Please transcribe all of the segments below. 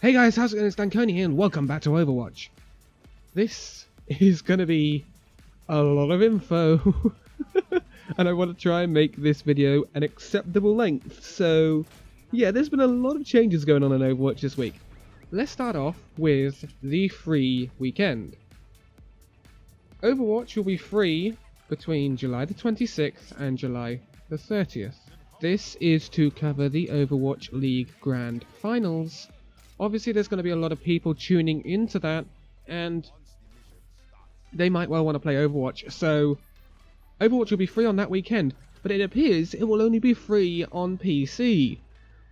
Hey guys, how's it going? It's Danconia and welcome back to Overwatch. This is going to be a lot of info and I want to try and make this video an acceptable length. So yeah, there's been a lot of changes going on in Overwatch this week. Let's start off with the free weekend. Overwatch will be free between July the 26th and July the 30th. This is to cover the Overwatch League Grand Finals. Obviously there's going to be a lot of people tuning into that, and they might well want to play Overwatch, so Overwatch will be free on that weekend, but it appears it will only be free on PC,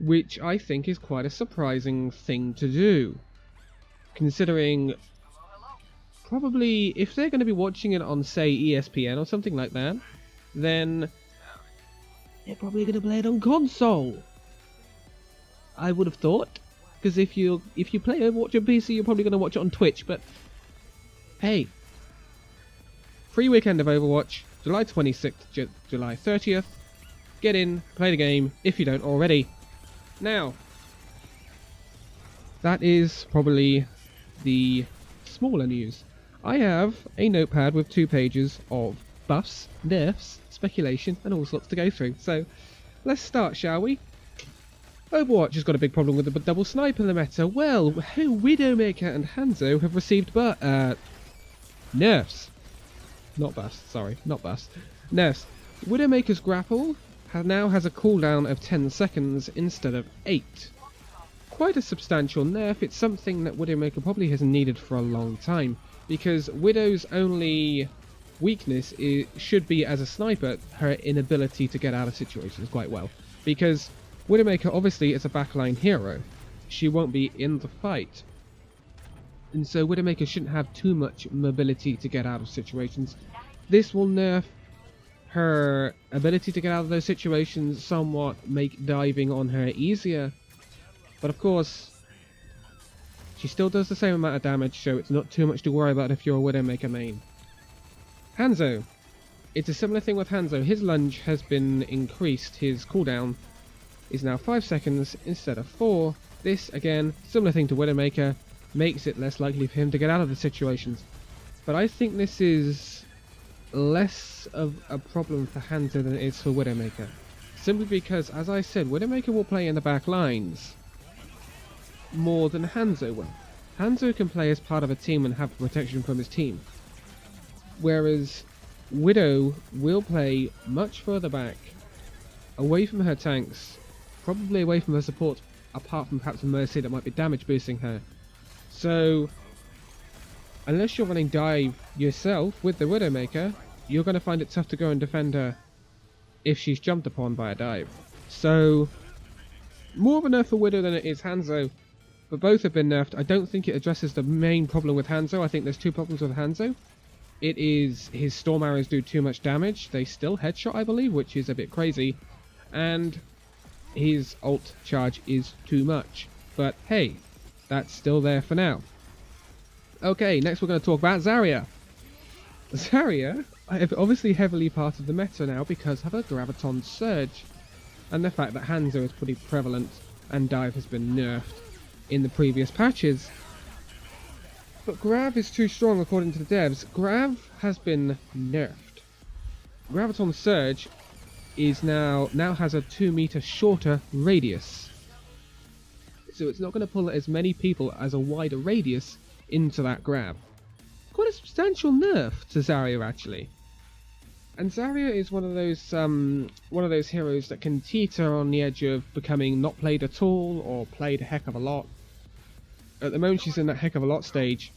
which I think is quite a surprising thing to do, considering probably if they're going to be watching it on, say, ESPN or something like that, then they're probably going to play it on console, I would have thought. Because if you play Overwatch on PC, you're probably going to watch it on Twitch. But hey, free weekend of Overwatch, July 26th, July 30th. Get in, play the game if you don't already. Now, that is probably the smaller news. I have a notepad with 2 pages of buffs, nerfs, speculation, and all sorts to go through. So let's start, shall we? Overwatch has got a big problem with the double snipe in the meta. Well, Widowmaker and Hanzo have received nerfs. Not buffs, sorry, not buffs. Nerfs. Widowmaker's grapple now has a cooldown of 10 seconds instead of 8. Quite a substantial nerf. It's something that Widowmaker probably has needed for a long time, because Widow's only weakness should be, as a sniper, her inability to get out of situations quite well. Because Widowmaker obviously is a backline hero. She won't be in the fight. And so Widowmaker shouldn't have too much mobility to get out of situations. This will nerf her ability to get out of those situations somewhat, make diving on her easier. But of course, she still does the same amount of damage, so it's not too much to worry about if you're a Widowmaker main. Hanzo. It's a similar thing with Hanzo. His lunge has been increased. His cooldown is now 5 seconds instead of 4. This, again, similar thing to Widowmaker, makes it less likely for him to get out of the situations. But I think this is less of a problem for Hanzo than it is for Widowmaker. Simply because, as I said, Widowmaker will play in the back lines more than Hanzo will. Hanzo can play as part of a team and have protection from his team, whereas Widow will play much further back, away from her tanks, probably away from her support, apart from perhaps a Mercy that might be damage boosting her. So, unless you're running dive yourself with the Widowmaker, you're going to find it tough to go and defend her if she's jumped upon by a dive. So, more of a nerf for Widow than it is Hanzo, but both have been nerfed. I don't think it addresses the main problem with Hanzo. I think there's 2 problems with Hanzo. It is his storm arrows do too much damage. They still headshot, I believe, which is a bit crazy. And his ult charge is too much. But hey, that's still there for now. Okay, next we're going to talk about Zarya. Zarya is obviously heavily part of the meta now because of her Graviton Surge, and the fact that Hanzo is pretty prevalent and Dive has been nerfed in the previous patches. But Grav is too strong according to the devs. Grav has been nerfed. Graviton Surge is now has a 2 meter shorter radius, so it's not going to pull as many people as a wider radius into that grab. Quite a substantial nerf to Zarya, actually. And Zarya is one of those heroes that can teeter on the edge of becoming not played at all or played a heck of a lot. At the moment she's in that heck of a lot stage.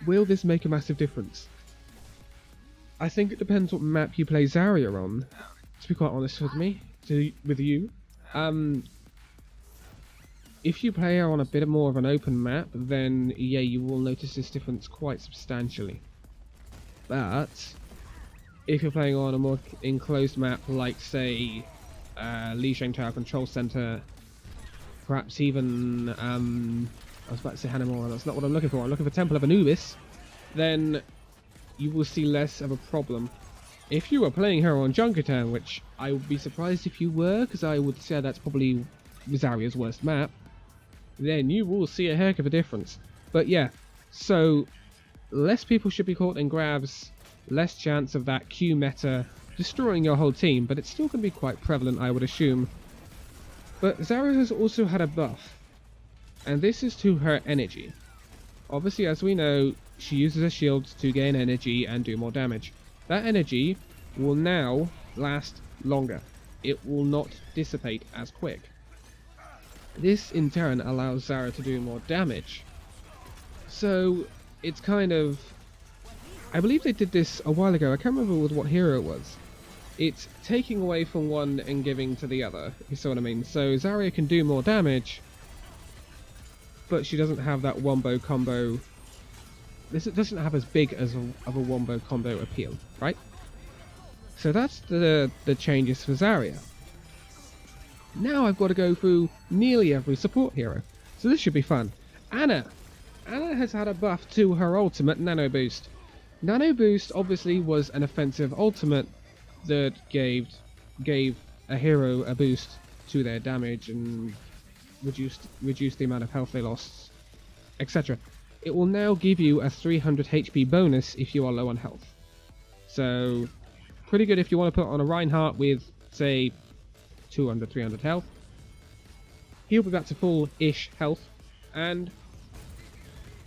Will this make a massive difference? I think it depends what map you play Zarya on, to be quite honest with you. If you play her on a bit more of an open map, then yeah, you will notice this difference quite substantially. But if you're playing on a more enclosed map, like say Lijiang Tower Control Center, perhaps even I was about to say Hanamura, that's not what I'm looking for. I'm looking for Temple of Anubis. Then you will see less of a problem. If you were playing her on Junkertown, which I would be surprised if you were, because I would say that's probably Zarya's worst map, then you will see a heck of a difference. But yeah, so less people should be caught in grabs, less chance of that Q meta destroying your whole team, but it's still going to be quite prevalent, I would assume. But Zarya has also had a buff, and this is to her energy. Obviously, as we know, she uses her shields to gain energy and do more damage. That energy will now last longer. It will not dissipate as quick. This in turn allows Zarya to do more damage. So it's kind of... I believe they did this a while ago, I can't remember with what hero it was. It's taking away from one and giving to the other, if you see what I mean. So Zarya can do more damage, but she doesn't have that wombo combo. This doesn't have as big as of a wombo combo appeal, right? So that's the changes for Zarya. Now I've got to go through nearly every support hero, so this should be fun. Anna has had a buff to her ultimate, Nano Boost. Nano Boost obviously was an offensive ultimate that gave a hero a boost to their damage and reduced the amount of health they lost, etc. It will now give you a 300 HP bonus if you are low on health. So pretty good if you want to put on a Reinhardt with, say, 200, 300 health. He'll be back to full-ish health, and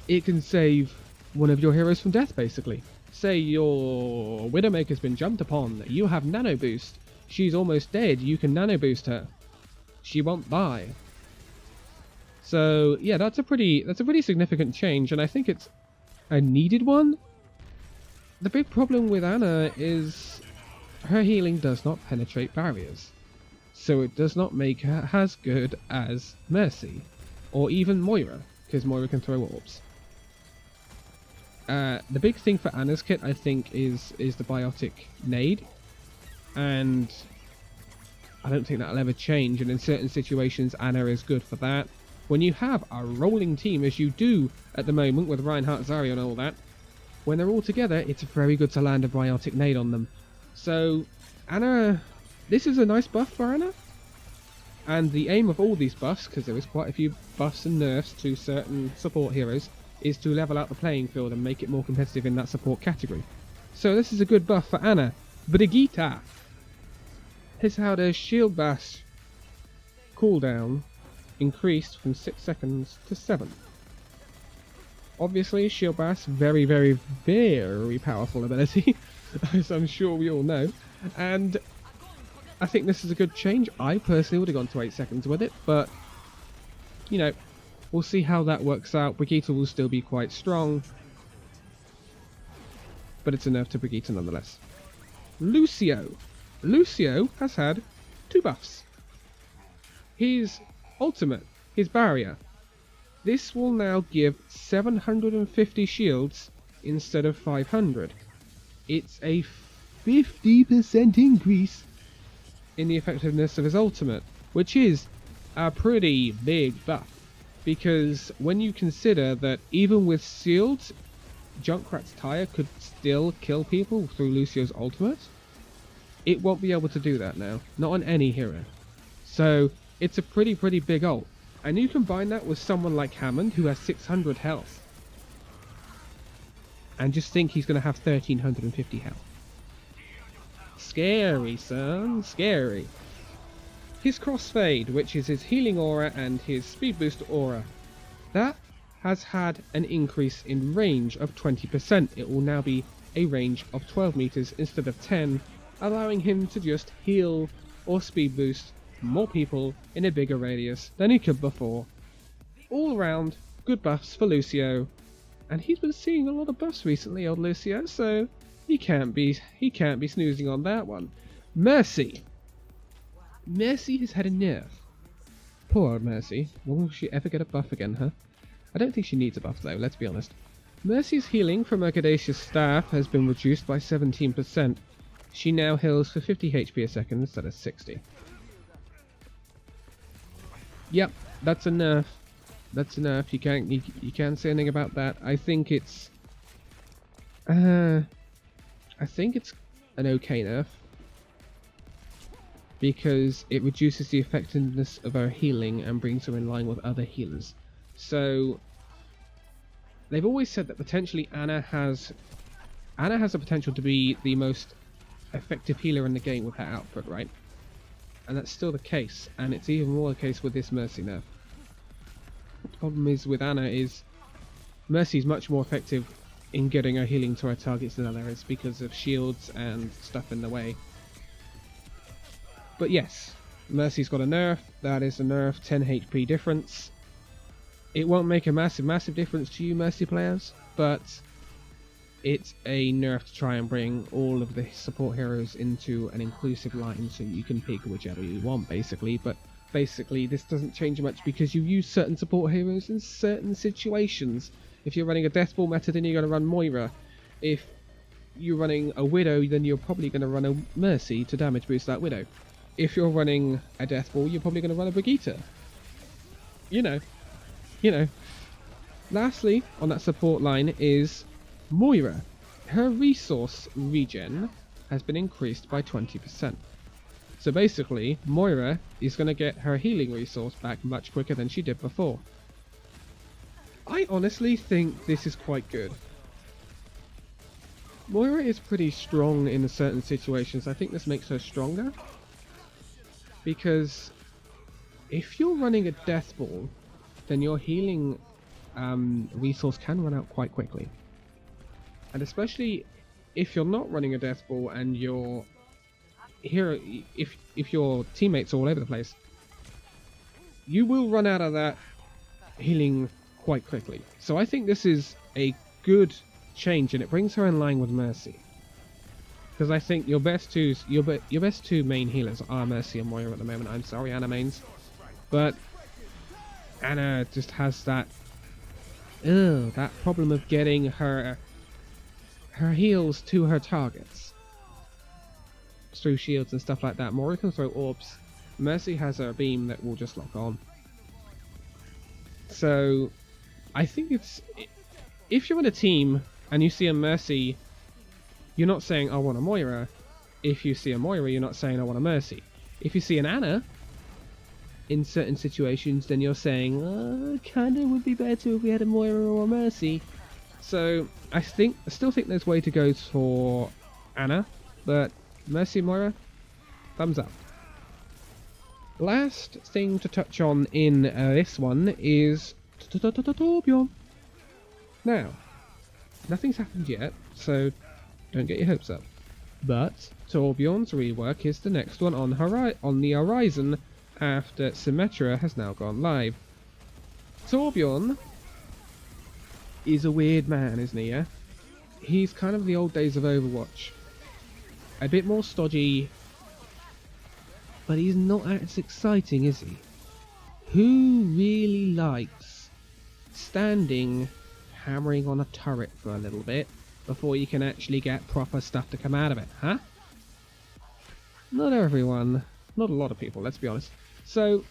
it can save one of your heroes from death, basically. Say your Widowmaker's been jumped upon, you have Nano Boost, she's almost dead, you can Nano Boost her. She won't die. So yeah, that's a pretty significant change, and I think it's a needed one. The big problem with Anna is her healing does not penetrate barriers, so it does not make her as good as Mercy, or even Moira, because Moira can throw orbs. The big thing for Anna's kit, I think, is the biotic nade, and I don't think that'll ever change, and in certain situations Anna is good for that. When you have a rolling team, as you do at the moment with Reinhardt, Zarya and all that, when they're all together, it's very good to land a biotic nade on them. So Anna, this is a nice buff for Anna, and the aim of all these buffs, because there is quite a few buffs and nerfs to certain support heroes, is to level out the playing field and make it more competitive in that support category. So this is a good buff for Anna. Brigitte has had a shield bash cooldown increased from 6 seconds to 7. Obviously, shield bash, very, very, very powerful ability, as I'm sure we all know, and I think this is a good change. I personally would have gone to 8 seconds with it, but you know, we'll see how that works out. Brigitte will still be quite strong, but it's a nerf to Brigitte nonetheless. Lucio has had 2 buffs. His ultimate, his barrier, this will now give 750 shields instead of 500. It's a 50% increase in the effectiveness of his ultimate, which is a pretty big buff. Because when you consider that even with shields, Junkrat's Tire could still kill people through Lucio's ultimate, it won't be able to do that now. Not on any hero. So it's a pretty big ult. And you combine that with someone like Hammond, who has 600 health. And just think he's going to have 1350 health. Scary, son. Scary. His crossfade, which is his healing aura and his speed boost aura, that has had an increase in range of 20%. It will now be a range of 12 meters instead of 10, allowing him to just heal or speed boost more people in a bigger radius than he could before. All around, good buffs for Lucio, and he's been seeing a lot of buffs recently, old Lucio, so he can't be snoozing on that one. Mercy has had a nerf. Poor old Mercy. When will she ever get a buff again, huh? I don't think she needs a buff though, let's be honest. Mercy's healing from her Caduceus staff has been reduced by 17%. She now heals for 50 HP a second instead of 60. Yep, that's a nerf. That's a nerf. You can't say anything about that. I think it's an okay nerf. because it reduces the effectiveness of her healing and brings her in line with other healers. So they've always said that potentially Ana has the potential to be the most effective healer in the game with her output, right? And that's still the case, and it's even more the case with this Mercy nerf. The problem is with Ana is Mercy's much more effective in getting her healing to her targets than others because of shields and stuff in the way. But yes, Mercy's got a nerf. That is a nerf, 10 HP difference. It won't make a massive difference to you Mercy players, but it's a nerf to try and bring all of the support heroes into an inclusive line so you can pick whichever you want, basically. But basically this doesn't change much because you use certain support heroes in certain situations. If you're running a death ball meta, then you're going to run Moira. If you're running a Widow, then you're probably going to run a Mercy to damage boost that Widow. If you're running a death ball, you're probably going to run a Brigitte. You know. Lastly, on that support line is Moira. Her resource regen has been increased by 20%. So basically, Moira is going to get her healing resource back much quicker than she did before. I honestly think this is quite good. Moira is pretty strong in certain situations. I think this makes her stronger. Because if you're running a death ball, then your healing resource can run out quite quickly. And especially if you're not running a death ball and you're here, if your teammates are all over the place, you will run out of that healing quite quickly. So I think this is a good change, and it brings her in line with Mercy. Because I think your best two main healers are Mercy and Moira at the moment. I'm sorry, Ana mains, but Ana just has that problem of getting her heals to her targets through shields and stuff like that. Moira can throw orbs. Mercy has her beam that will just lock on. So I think if you're in a team and you see a Mercy, you're not saying I want a Moira. If you see a Moira, you're not saying I want a Mercy. If you see an Ana in certain situations, then you're saying kinda would be better if we had a Moira or a Mercy. So I still think there's way to go for Ana, but Mercy Moira, thumbs up. Last thing to touch on in this one is Torbjorn. Now, nothing's happened yet, so don't get your hopes up. But Torbjorn's rework is the next one on the horizon after Symmetra has now gone live. Torbjorn is a weird man, isn't he? Yeah? He's kind of the old days of Overwatch. A bit more stodgy, but he's not as exciting, is he? Who really likes standing, hammering on a turret for a little bit before you can actually get proper stuff to come out of it, huh? Not everyone. Not a lot of people, let's be honest. So,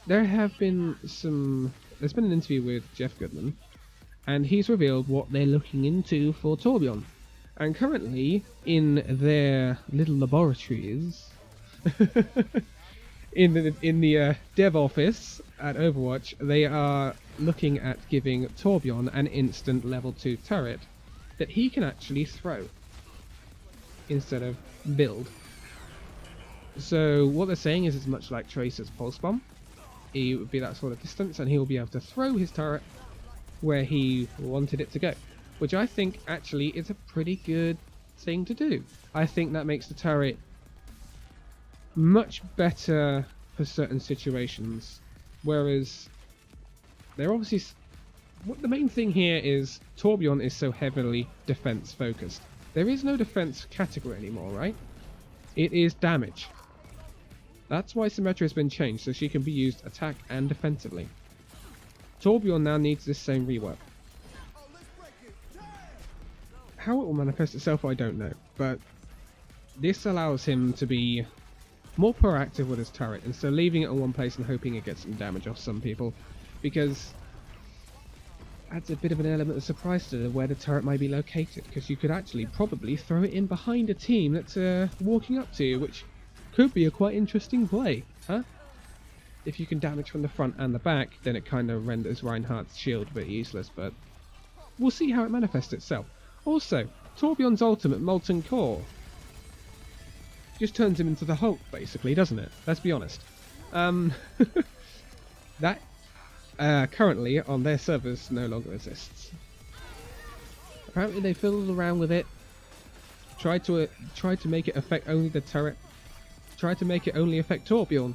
there's been an interview with Jeff Goodman, and he's revealed what they're looking into for Torbjorn. And currently, in their little laboratories, in the dev office at Overwatch, they are looking at giving Torbjorn an instant level 2 turret that he can actually throw instead of build. So what they're saying is it's much like Tracer's pulse bomb. He would be that sort of distance, and he'll be able to throw his turret where he wanted it to go, which I think actually is a pretty good thing to do. I think that makes the turret much better for certain situations, whereas they're obviously the main thing here is Torbjorn is so heavily defense focused. There is no defense category anymore, right? It is damage. That's why Symmetra has been changed, so she can be used attack and defensively. Torbjorn now needs this same rework. How it will manifest itself, I don't know, but this allows him to be more proactive with his turret instead of leaving it in one place and hoping it gets some damage off some people, because adds a bit of an element of surprise to where the turret might be located, because you could actually probably throw it in behind a team that's walking up to you, which Could be a quite interesting play, huh? If you can damage from the front and the back, then it kind of renders Reinhardt's shield a bit useless, but we'll see how it manifests itself. Also, Torbjorn's ultimate, Molten Core, just turns him into the Hulk, basically, doesn't it? Let's be honest. That currently on their servers no longer exists. Apparently they fiddled around with it, tried to make it affect only the turret, tried to make it only affect Torbjorn,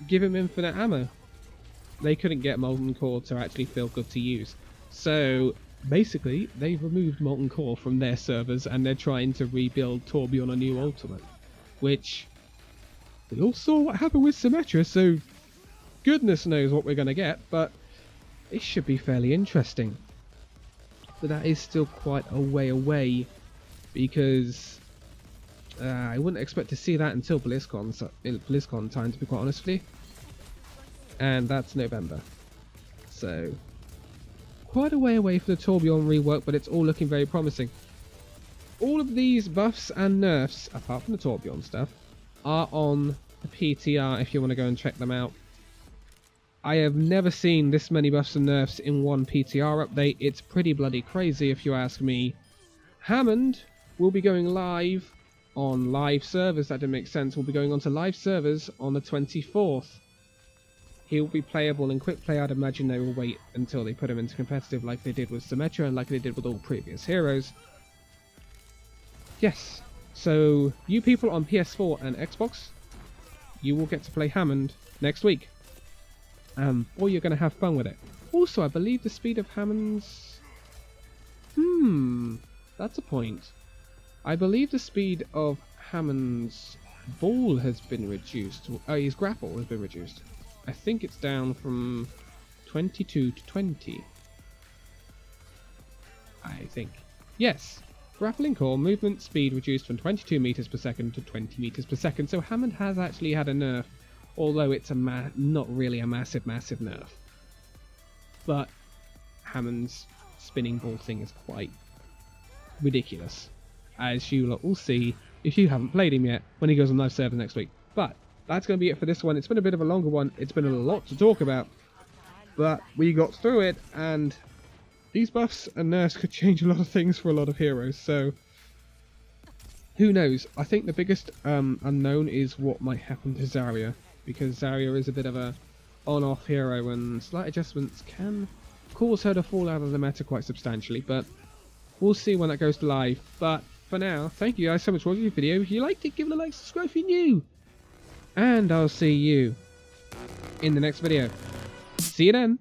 give him infinite ammo. They couldn't get Molten Core to actually feel good to use. So basically they've removed Molten Core from their servers and they're trying to rebuild Torbjorn a new ultimate. Which we all saw what happened with Symmetra, so goodness knows what we're going to get, but it should be fairly interesting. But that is still quite a way away, because I wouldn't expect to see that until BlizzCon time, to be quite honest with you. And that's November. So quite a way away for the Torbjorn rework, but it's all looking very promising. All of these buffs and nerfs, apart from the Torbjorn stuff, are on the PTR if you want to go and check them out. I have never seen this many buffs and nerfs in one PTR update. It's pretty bloody crazy if you ask me. Hammond will be going live on live servers. That didn't make sense. We'll be going on to live servers on the 24th. He'll be playable in quick play. I'd imagine they will wait until they put him into competitive like they did with Symmetra and like they did with all previous heroes. Yes, so you people on PS4 and Xbox, you will get to play Hammond next week. Or you're going to have fun with it. Also, I believe the speed of Hammond's... that's a point. I believe the speed of Hammond's ball has been reduced. His grapple has been reduced. I think it's down from 22 to 20. I think. Yes. Grappling core movement speed reduced from 22 meters per second to 20 meters per second. So Hammond has actually had a nerf. Although it's not really a massive nerf. But Hammond's spinning ball thing is quite ridiculous, as you lot will see if you haven't played him yet when he goes on live server next week. But that's going to be it for this one. It's been a bit of a longer one. It's been a lot to talk about. But we got through it, and these buffs and nerfs could change a lot of things for a lot of heroes. So who knows? I think the biggest unknown is what might happen to Zarya. Because Zarya is a bit of a on-off hero and slight adjustments can cause her to fall out of the meta quite substantially, but we'll see when that goes to live. But for now, thank you guys so much for watching the video. If you liked it, give it a like, subscribe if you're new, and I'll see you in the next video. See you then.